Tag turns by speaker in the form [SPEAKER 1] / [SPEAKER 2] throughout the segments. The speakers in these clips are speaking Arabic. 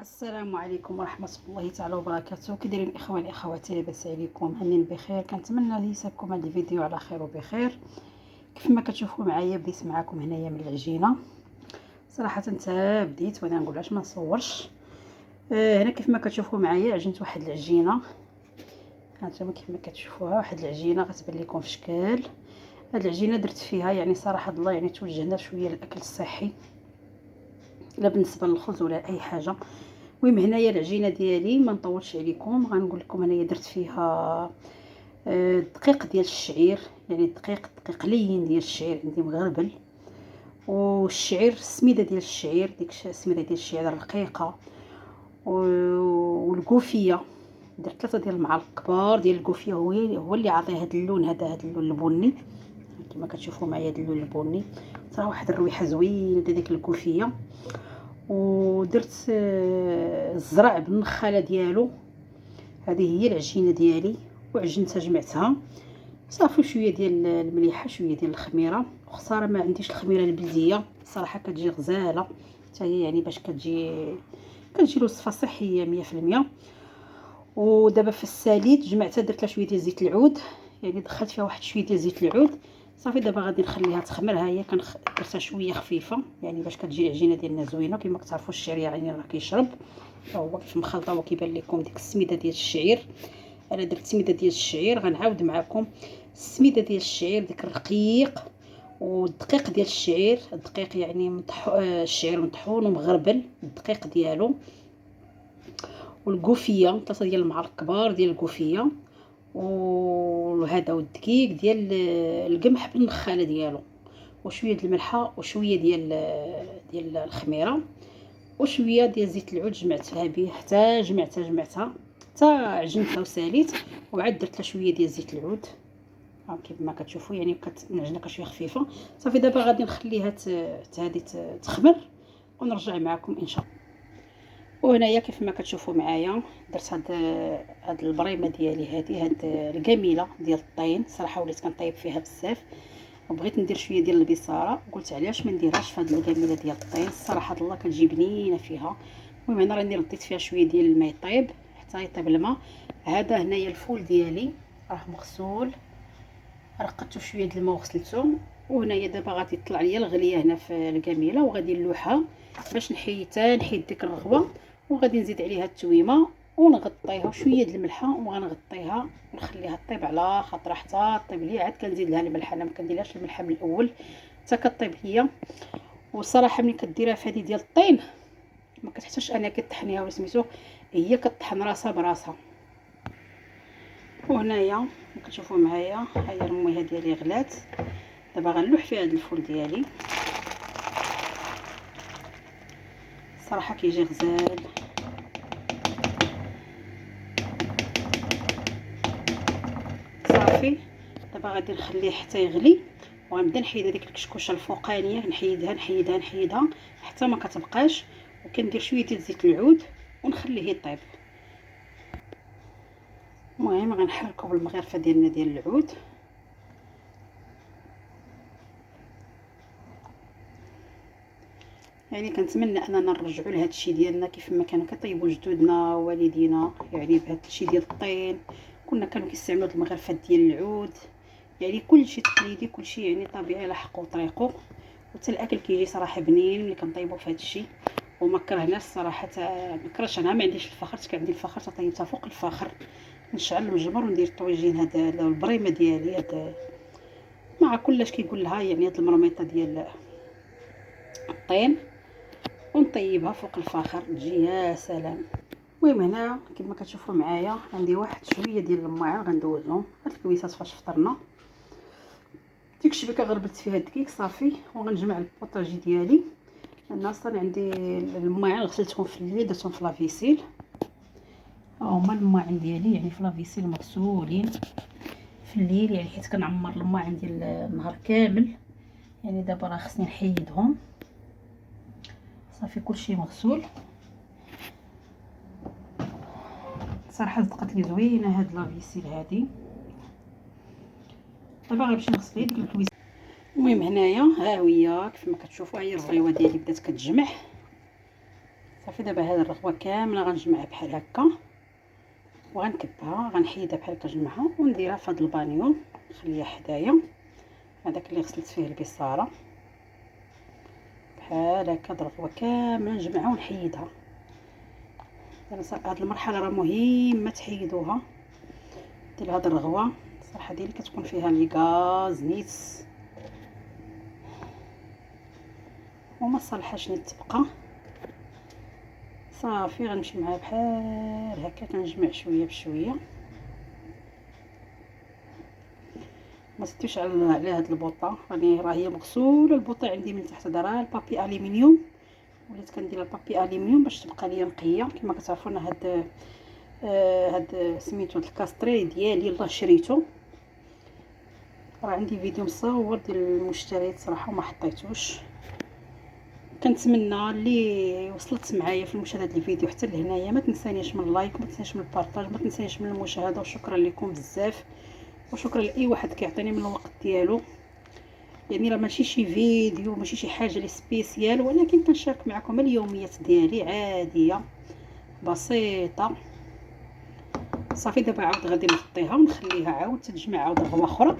[SPEAKER 1] السلام عليكم ورحمه الله تعالى وبركاته. كي دايرين اخواني اخواتي؟ لاباس عليكم؟ هانين بخير. كنتمنى يساكم هذا الفيديو على خير وبخير. كيف ما كتشوفوا معايا بديت معكم هنايا من العجينه. صراحه بديت وانا نقول علاش ما نصورش. هنا كيف ما كتشوفوا معايا عجنت واحد العجينه. هانتوما كيف ما كتشوفوها واحد العجينه غتبان لكم في شكل. هاد العجينه درت فيها يعني صراحه الله يعني توجهنا شويه للاكل الصحي، لا بالنسبه للخبز ولا اي حاجه. المهم هنايا العجينه ديالي ما نطولش عليكم، غنقول لكم هنايا درت فيها دقيق ديال الشعير، يعني دقيق لين ديال الشعير عندي مغربل، والشعير السميده ديال الشعير ديك السميده ديال الشعير الرقيقه، والكوفيه درت 3 ديال المعالق كبار ديال الكوفيه. هو اللي عطيه هذا اللون، هذا اللون البني كما كتشوفوا معايا. هذا اللون البني صراحه واحد الرويحه زوينه ديك الكوفيه. ودرت الزرع بالنخاله ديالو. هذه هي العجينه ديالي وعجنتها جمعتها صافي. شويه ديال المليحه شويه ديال الخميره، خساره ما عنديش الخميره البلديه صراحه كتجي غزاله حتى هي، يعني باش كتجي الوصفه صحيه 100%. ودابا في الساليت جمعتها درت لها شويه ديال زيت العود، يعني دخلت فيها واحد شويه ديال زيت العود صافي. دابا غادي نخليها تخمر. ها هي درتها شويه خفيفه يعني باش كتجي العجينه ديالنا زوينه. كما كتعرفوا الشعير يعني راه كيشرب، هو كيف مخلطه وكيبان لكم ديك السميده ديال الشعير. انا درت السميده ديال الشعير، غنعاود معكم السميده ديال الشعير ديك الرقيق، والدقيق ديال الشعير. الدقيق يعني الشعير مطحون ومغربل الدقيق ديالو، والكوفيه 3 ديال المعالق كبار ديال الكوفيه، وهذا والدقيق ديال القمح بالنخاله ديالو، وشويه ديال الملحه وشويه ديال الخميره وشويه ديال زيت العود. جمعتها به حتى جمعتها حتى عجنتها وساليت، وعاد درت لها شويه ديال زيت العود. ها كيف ما كتشوفوا يعني بقات العجينه شويه خفيفه صافي. دابا غادي نخليها هذه تخمر ونرجع معكم ان شاء الله. وهنايا كيف ما كتشوفوا معايا درت هاد البريمه ديالي، هاد الجميله ديال الطين. صراحه وليت كنطيب فيها بزاف وبغيت ندير شويه ديال البصاره، قلت علاش ما نديرهاش في هاد الجميله ديال الطين. صراحه الله كتجي بنينه فيها. المهم انا راني رديت فيها شويه ديال الماء يطيب حتى يطيب الماء. هذا هنايا الفول ديالي راه مغسول، رقدته شويه ديال الماء وغسلته. وهنايا دابا غادي تطلع ليا الغليه هنا في الجميله، وغادي نلوحها باش نحيد ديك الرغوه، وغادي نزيد عليها التويمه ونغطيها وشويه ديال الملحه، وغنغطيها ونخليها طيب على خاطرها حتى طيب لي. عاد كنزيد لها الملحه، انا ما كنديرهاش الملحه من الاول حتى كطيب هي. والصراحه ملي كديرها في هذه ديال الطين ما كتحتاجش انك تطحنيها ولا سميتو، هي كطحن راسها براسها. وهنايا كتشوفوا معايا ها هي المويه ديالي غلات. دابا غنلوح فيها هذا الفول ديالي، صراحه كيجي غزال. صافي دابا غادي نخليه حتى يغلي، وغنبدا نحيد هذيك الكشكوشه الفوقانيه، نحيدها حتى ما كتبقاش، وكندير شويه ديال زيت العود ونخليه يطيب. المهم غنحركو بالمغرفه ديالنا ديال العود. يعني كنتمنى اننا نرجعوا لهذا الشيء ديالنا كيف ما كانوا كيطيبوا جدودنا ووالدينا، يعني بهذا الشيء ديال الطين. كانوا كيستعملوا المغرفات ديال العود، يعني كل شيء تقليدي، كل شيء يعني طبيعي على حقه وطريقه. وحتى الاكل كيجي صراحه بنين ملي كنطيبوا في هذا الشيء. وما كرهناش صراحه، ما كرهش. انا ما عنديش الفخر، كان عندي الفخر طيبتها فوق الفخر. نشعل المجمر وندير الطويجين هذا البريمه ديالي هذا مع كلش كيقول لها، يعني هاد المرميطه ديال الطين، ونطيبها فوق الفخر تجي يا سلام. المهم هنا كما كتشوفوا معايا عندي واحد شويه ديال الماعن غندوزهم. هاد الكويسات فاش فطرنا ديك الشبكه غربت فيها الدقيق صافي. وغنجمع البوطاجي ديالي. انا اصلا عندي الماعن غسلتهم في الليل درتهم في لافيسيل. ها هما الماعن ديالي يعني في لافيسيل مغسولين في الليل، يعني حيت كنعمر الماعن ديال النهار كامل. يعني دابا راه خصني نحيدهم صافي. كلشي مغسول. صراحه صدقت لي زوينه هاد لافيسيل هادي. دابا غنمشي نغسل ديك الكويس. المهم هنايا ها هي كيف ما كتشوفوا، هي الرغيوه ديالي بدات كتجمع صافي دابا هاد الرغوه كامله غنجمعها بحال هكا وغنكبها، غنحيدها بحال هكا نجمعها ونديرها في هاد البانيو، نخليها حدايا هذاك اللي غسلت فيه البصاره بحال هكا. هاد الرغوه كامله نجمعها ونحيدها. دابا هاد المرحله راه مهمه تحيدوها ديال هاد الرغوه، الصراحه ديالي كتكون فيها لي غاز نيت وما صالحاش نيت تبقى. صافي غنمشي معاها بحال هكا كنجمع شويه بشويه. ما زدتوش على هاد البوطه، راه هي مغسوله البوطه عندي من تحت، دايره البابي الومنيوم، وليت كندير البابي الومنيوم باش تبقى ليا نقيه. كما كتعرفون هاد سميتو الكاستري ديالي الله شريته، راه عندي فيديو مصور ديال المشتريات صراحه وما حطيتوش. كنتمنى اللي وصلت معايا في مشاهده الفيديو حتى لهنايا ما تنسانيش من اللايك، ما تنسانيش من البارطاج، ما تنسانيش من المشاهده، وشكرا لكم بزاف، وشكرا لاي واحد كيعطيني من الوقت ديالو. يعني راه ماشي شي فيديو، ماشي شي حاجه لي سبيسيال، ولكن كنشارك معكم اليوميات ديالي عاديه بسيطه. صافي دابا عاود غادي نغطيها ونخليها عاود تتجمع عاود رغوه اخرى.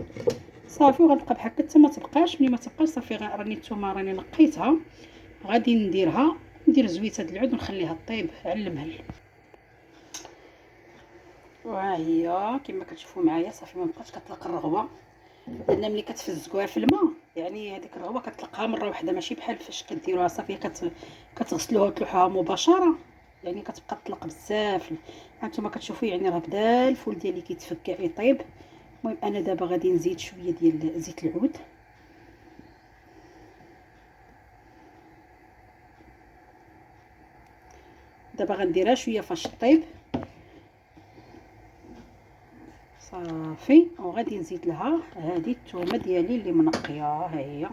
[SPEAKER 1] صافي وغنبقى بحال هكا حتى ما تبقاش. ملي ما تبقاش صافي راني الثومه راني نقيتها، غادي ندير زويته د العود ونخليها طيب على المهل. وها هي كما كتشوفوا معايا صافي ما بقاش كتلق الرغوه، لان ملي كتفزكوها في الماء يعني هذيك الرغوه كتلقها مره واحده، ماشي بحال فاش كديروها صافي كتغسلوها وتلوحوها مباشره، يعني كتبقى تطلق بزاف. هانتوما كتشوفوا يعني راه بدا الفول ديالي كيتفك يطيب. المهم انا دابا غادي نزيد شويه ديال زيت العود. دابا غنديرها شويه فاش طيب صافي، وغادي نزيد لها هذه الثومه ديالي اللي منقيه. ها هي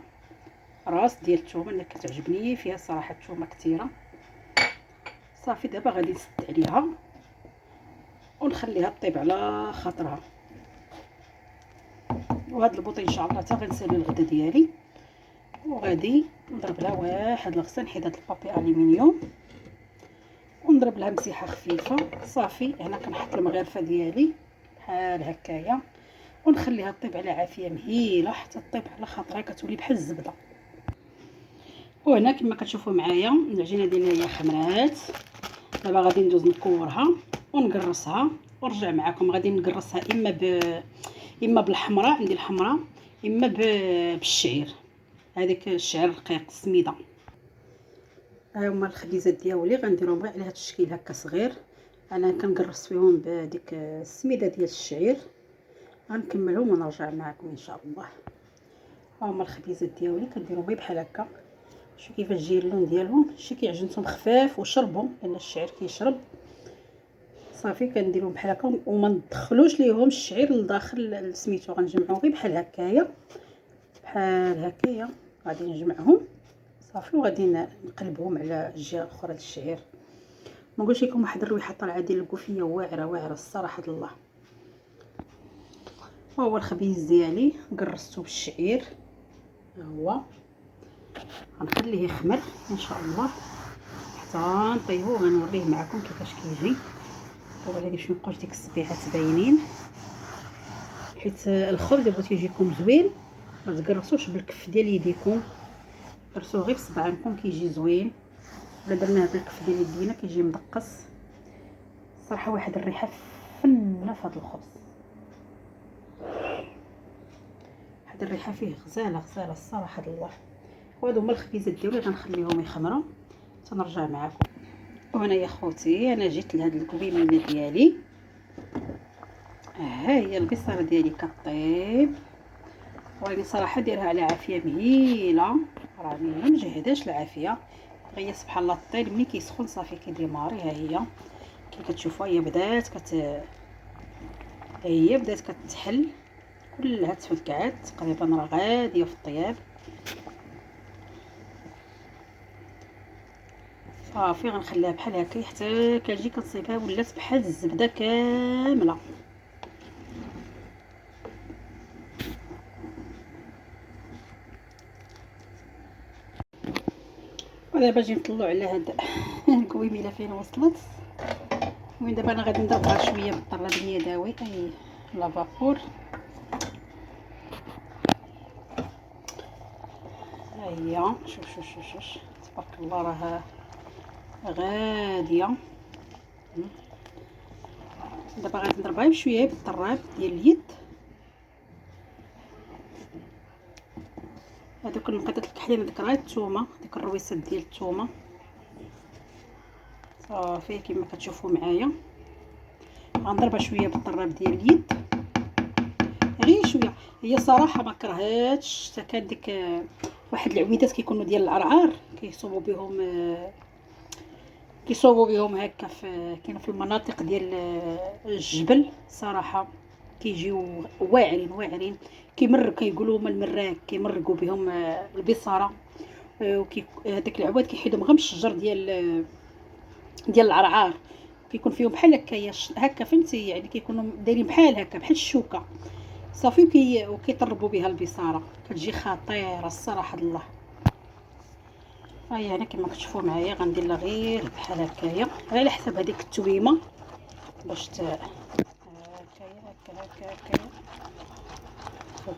[SPEAKER 1] راس ديال الثومه اللي كتعجبني فيها صراحه الثومه كثيره. صافي دابا غادي نسد عليها ونخليها طيب على خاطرها. وهاد البوطي ان شاء الله حتى غنسالي الغدا ديالي، وغادي نضرب لها واحد الغسله، نحيد هاد البابي الومنيوم ونضرب لها مسيحه خفيفه. صافي هنا كنحط المغرفه ديالي بحال هكايا ونخليها طيب على عافيه مهيله حتى طيب على خاطرها، كتولي بحال الزبده. وهنا كما كتشوفوا معايا العجينه ديالي هي خمرات. دابا غادي ندوز نكورها ونقرصها ونرجع معكم. غادي نقرصها اما بالحمراء، عندي الحمراء، اما بالشعير، هذيك الشعير الرقيق السميده. ها هما الخبيزات ديالي غنديرهم غير على هذا الشكل هكا صغير. انا كنقرص فيهم بديك السميده ديال الشعير. غنكملهم ونرجع معكم ان شاء الله. ها هما الخبيزات ديالي كنديرهم غير بحال هكا. شوفوا كيفاش جاي اللون ديالهم، شتي كيعجنتهم خفاف وشربوا لان الشعير كيشرب. صافي كنديرهم بحال هكا وما ندخلوش ليهم الشعير لداخل سميتو، غنجمعهم غير بحال هكايا بحال هكايا. غادي نجمعهم صافي وغادي نقلبهم على الجهه الاخرى ديال الشعير. ما نقولش لكم واحد الريحه طالعه ديال الكوفيه واعره واعره الصراحه الله. ها هو الخبيز ديالي قرصته بالشعير، ها هو غنخليه يخمر ان شاء الله حتى نطيبو وغنوريه معكم كيفاش كيجي. دابا هادي باش ميبقاوش ديك الصبيحات باينين، حيت الخبز الا بغيتو يجيكم زوين ما تقرصوش بالكف ديال يديكم، قرصوه غير بصبعانكم كيجي زوين. الا درناه بالكف ديال يدينا كيجي مدقص. صراحه واحد الريحه فنه في هذا الخبز، واحد الريحه فيه غزاله غزاله الصراحه الله. وهادو هما الخبيزات ديالي غنخليهم يخمروا تنرجع معكم. وهنا يا خوتي انا جيت لهاد الكويمينه ديالي. ها هي البصاره ديالي كطيب، وراني صراحه دايرها على عافيه مهيله، راني ما مجهداش العافيه غير سبحان الله. الطيب ملي كيسخن صافي كيديماري. ها هي كي كتشوفوا هي بدات كتحل كلها تفكعات تقريبا، راه غاديه في الطياب. صافي غنخليها بحال هكا حتى كنجي كنصيبها ولات بحال الزبده كامله. ودابا نجي نطلعوا على هاد المهم الا فين وصلت. المهم دابا انا غادي نضربها شويه بالطراب اليدوي اي لافابور. ها هي شوف تبارك الله راها غاديه. دابا غادي نضربها بشويه بالطراب ديال اليد. هذوك المقادات اللي كحلين هذيك راه الثومه، ديك الرويصات ديال الثومه صافي كما كتشوفوا معايا. غنضربها شويه بالطراب ديال اليد غير شويه. هي صراحه ما كرهتش حتى كان ديك واحد العويدات كيكونوا ديال العرعار كيصوبوا بهم هكا كاين في المناطق ديال الجبل صراحه كيجيو واعرين كيقولوا هما المراك كيمرقوا بهم البصاره. هذاك العواد كيحيدهم غير من الشجر ديال العرعار، كيكون فيهم بحال هكا فهمتي، يعني كيكونوا دايرين بحال هكا بحال الشوكه صافي وكيطربوا بها البصاره، كتجي خطيره الصراحه الله. هيا هنا كما كتشوفوا معايا غندير لها غير بحال هكايا على حسب هذيك التويمه باش هكايا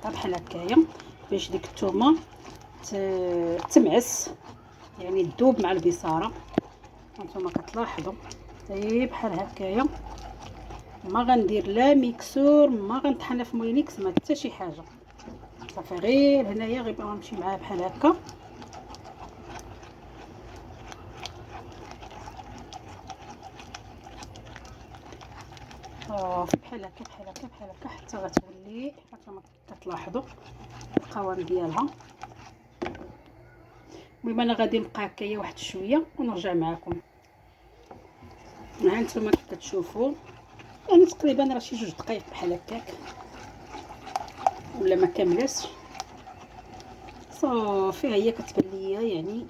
[SPEAKER 1] بحال هكايا باش ديك الثومه تمعس يعني تذوب مع البصاره. هانتوما كتلاحظوا بحال هكايا. ما غندير لا ميكسور ما غنطحنها في مولينيكس ما حتى شي حاجه صافي. غير هنايا غيبقى غنمشي معاها بحال هكا بحال هكا حتى غتولي هانتوما كتلاحظوا القوام ديالها. المهم انا غادي نبقى هكايا واحد شويه ونرجع معكم. ها انتما كتشوفوا يعني تقريبا راه شي 2 دقائق بحال هكاك ولا ما كاملاش صافي. هي كتبان ليا يعني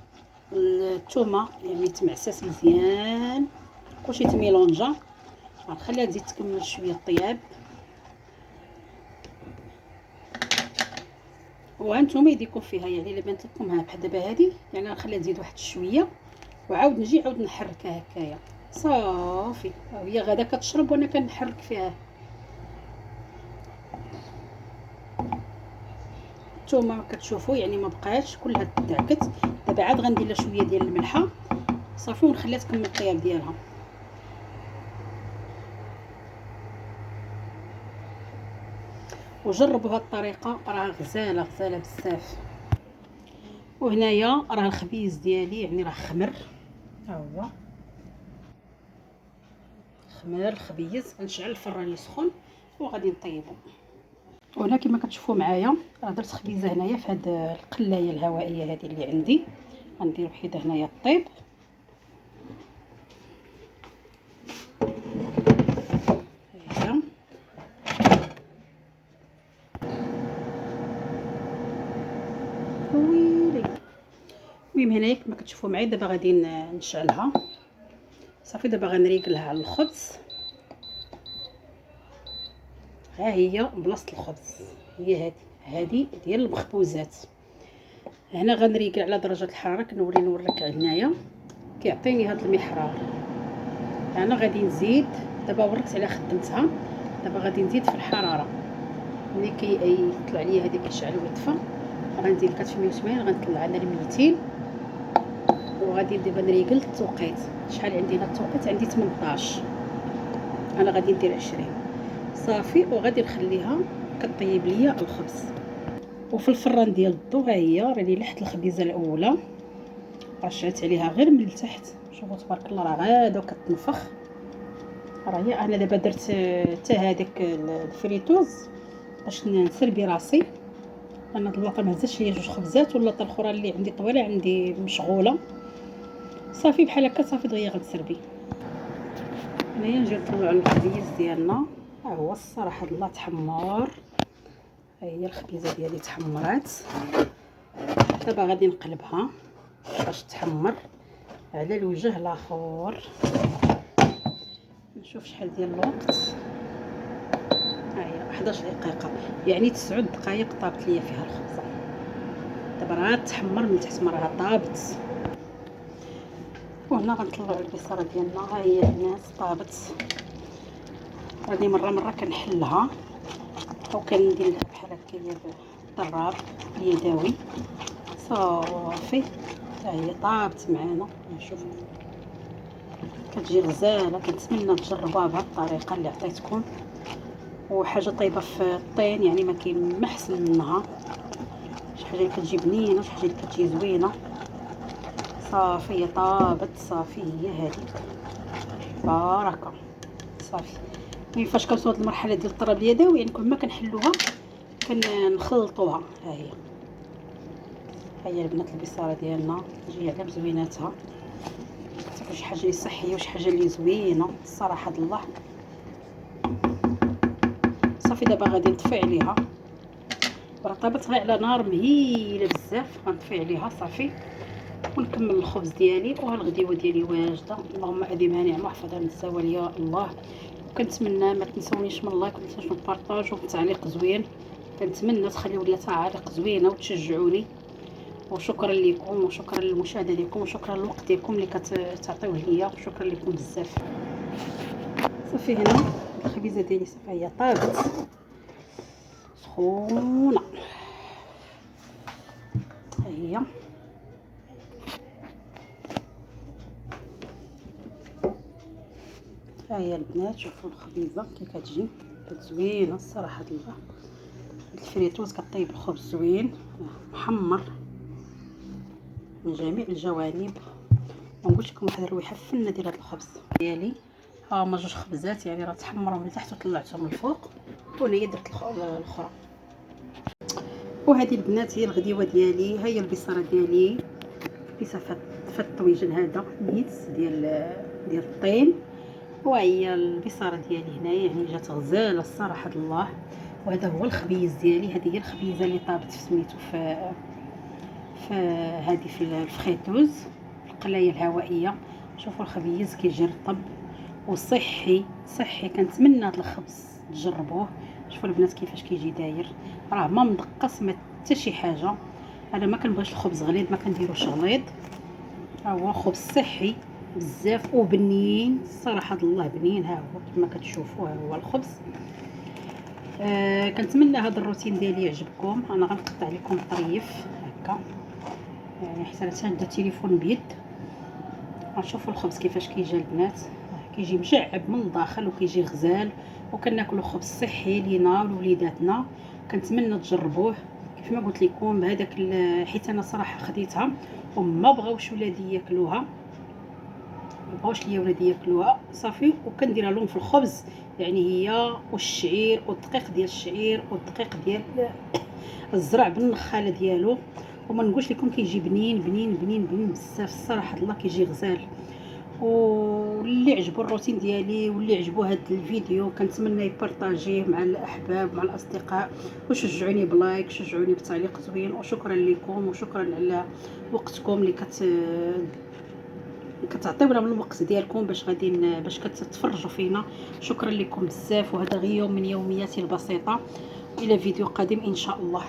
[SPEAKER 1] الثومه يعني تمعسات مزيان كلشي تميلونجا. غنخليها تزيد تكمل شويه الطياب. وهانتوما يديكم فيها يعني الا بانت لكم ها بحال دابا هذه يعني غنخليها تزيد واحد شويه وعاود نجي عاود نحركها هكايا صافي. هي غادا كتشرب وانا كنحرك فيها. نتوما كتشوفوا يعني ما بقاش كلها تدعكت. دابا عاد غندير لها شويه ديال الملحه صافي ونخليها تكمل الطياب ديالها. وجربوا هاد الطريقه راه غزاله بزاف. وهنايا راه الخبيز ديالي يعني راه خمر، ها هو خمر الخبيز. غنشعل الفران يسخن وغادي نطيبو. وهنا كما كتشوفوا معايا راه درت خبيزه هنايا في هاد القلايه الهوائيه هذه اللي عندي. غندير وحده هنايا الطيب ويلي. المهم هنايا كما كتشوفوا معايا دابا غادي نشعلها صافي. دابا غنريقلها على الخبز. ها هي بلاصه الخبز هي هذه ديال المخبوزات. هنا غنريقل على درجه الحراره كنوريك هنايا كيعطيني هذا المحرار. انا غادي نزيد دابا وركت على خدمتها. دابا غادي نزيد في الحراره ملي كيطلع ليا هذيك كيشعل ويطفى غنزيد كات في 180 غنطلع انا ل 200. وغادي دابا نريقل التوقيت. شحال عندي هنا التوقيت؟ عندي 18. انا غادي ندير 20 صافي. وغادي نخليها كطيب ليا الخبز. وفي الفران ديال الضو ها هي راني لحت الخبيزه الاولى رشعت عليها غير من التحت. شوفوا تبارك الله راه غاده وكتنفخ. راه انا دابا درت حتى هذاك الفريتوز باش نسربي راسي. انا اللاطه ما هزتش هي 2 خبزات واللاطه الاخرى اللي عندي طويله عندي مشغوله صافي بحال هكا صافي دغيا غنسربي. هنايا نجيو نطلعوا الخبيز ديالنا. ها هو الصراحه الله تحمر. ها هي الخبيزه ديالي تحمرات. دابا غادي نقلبها باش تحمر على الوجه الاخر. نشوف شحال ديال الوقت. ها هي 11 دقيقه يعني 9 دقائق طابت ليا فيها الخبزه. دابا راه تحمر من تحت ما راه طابت. وهنا وهنا غنطلعوا البصاره ديالنا. ها هي البنات طابت. هذه مره كنحلها وكندير لها بحال هكايا بالضراب اليدوي صافي. ها هي طابت معانا. شوفوا كتجي غزاله. كنتمنى تجربوها بهذه الطريقه اللي عطيتكم، وحاجه طيبه في الطين يعني ما كاين ما احسن منها. شي حاجه اللي كتجي بنينه، شي حاجه اللي كتجي زوينه. صافي هي طابت صافي. هي هذه بركه صافي. ملي فاش كنوصلوا لهاد المرحله ديال الطراب اليدوي يعني كل ما كنحلوها كنخلطوها. ها هي البنات البصاره ديالنا تجي على بزويناتها. تاكل شي حاجه اللي صحيه وشي حاجه اللي زوينه الصراحه د الله. صافي دابا غادي نطفي عليها. راه طابت غير على نار مهيله بزاف. غنطفي عليها صافي ونكمل الخبز ديالي. وها الغديوه ديالي واجده. اللهم اديمها نعمه واحفظها من الزوال يا الله. كنتمنى ما تنسونيش من اللايك، ما تنسوش من البارطاج وبالتعليق زوين. كنتمنى تخليو لي تعاليق زوينه وتشجعوني. وشكرا لكم وشكرا للمشاهده ديالكم وشكرا للوقت ديالكم اللي كتعطيوه ليا. وشكرا لكم بزاف. صافي هنا الخبيزه ديالي صافي هي طابت سخونه. ها هي ها هي البنات. شوفوا الخبيزه كي كتجي زوينه الصراحه الله. الفريتوز كطيب الخبز زوين محمر من جميع الجوانب. ونقول لكم واحد الرويحه فنه ديال هذا الخبز ديالي. ها هما جوج خبزات يعني راه تحمروا من تحت وطلعتهم من الفوق. وهنا درت الاخرى. وهذه البنات هي الغديوه ديالي. ها هي البصاره ديالي ليس في الطويجن هذا نيت ديال الطين. وهي البصاره ديالي هنايا يعني جات غزاله الصراحه الله. وهذا هو الخبيز ديالي. هذه هي الخبيزه اللي طابت في سميتو هذه في الفخيتوز القلايه الهوائيه. شوفوا الخبيز كيجي رطب وصحي صحي. كنتمنى هذا الخبز تجربوه. شوفوا البنات كيفاش كيجي داير. راه ما مدقص ما حتى شي حاجه. انا ما كنبغيش الخبز غليظ، ما كنديروش غليظ. ها هو خبز صحي بزاف وبنين الصراحه الله. بنين ها هو كما كتشوفوا. ها هو الخبز. كنتمنى هذا الروتين ديالي يعجبكم. انا غنقطع لكم طريف هكا يعني حتى شاده التليفون بيد. غنشوفوا الخبز كيفاش كيجي البنات. كيجي مشعب من الداخل وكيجي غزال. وكناكلوا خبز صحي لينا ولوليداتنا. كنتمنى تجربوه كيف ما قلت لكم بهذاك حيت انا صراحه خديتها وما بغاوش ولادي ياكلوها. ما بغاوش ليا ولادي ياكلوها صافي. وكنديرها لهم في الخبز يعني هي والشعير والدقيق ديال الشعير والدقيق ديال الزرع بالنخاله ديالو. وما نقولش لكم كيجي بنين بنين بنين بنين بزاف الصراحه الله. كيجي غزال. واللي عجبو الروتين ديالي واللي عجبو هذا الفيديو كنتمنى يبارطاجيه مع الاحباب مع الاصدقاء. وشجعوني بلايك، شجعوني بتعليق زوين. وشكرا لكم وشكرا على وقتكم اللي كتعطيونا من الوقت ديالكم باش كتتفرجوا فينا. شكرا لكم بزاف. وهذا غير يوم من يومياتي البسيطه. الى فيديو قادم ان شاء الله.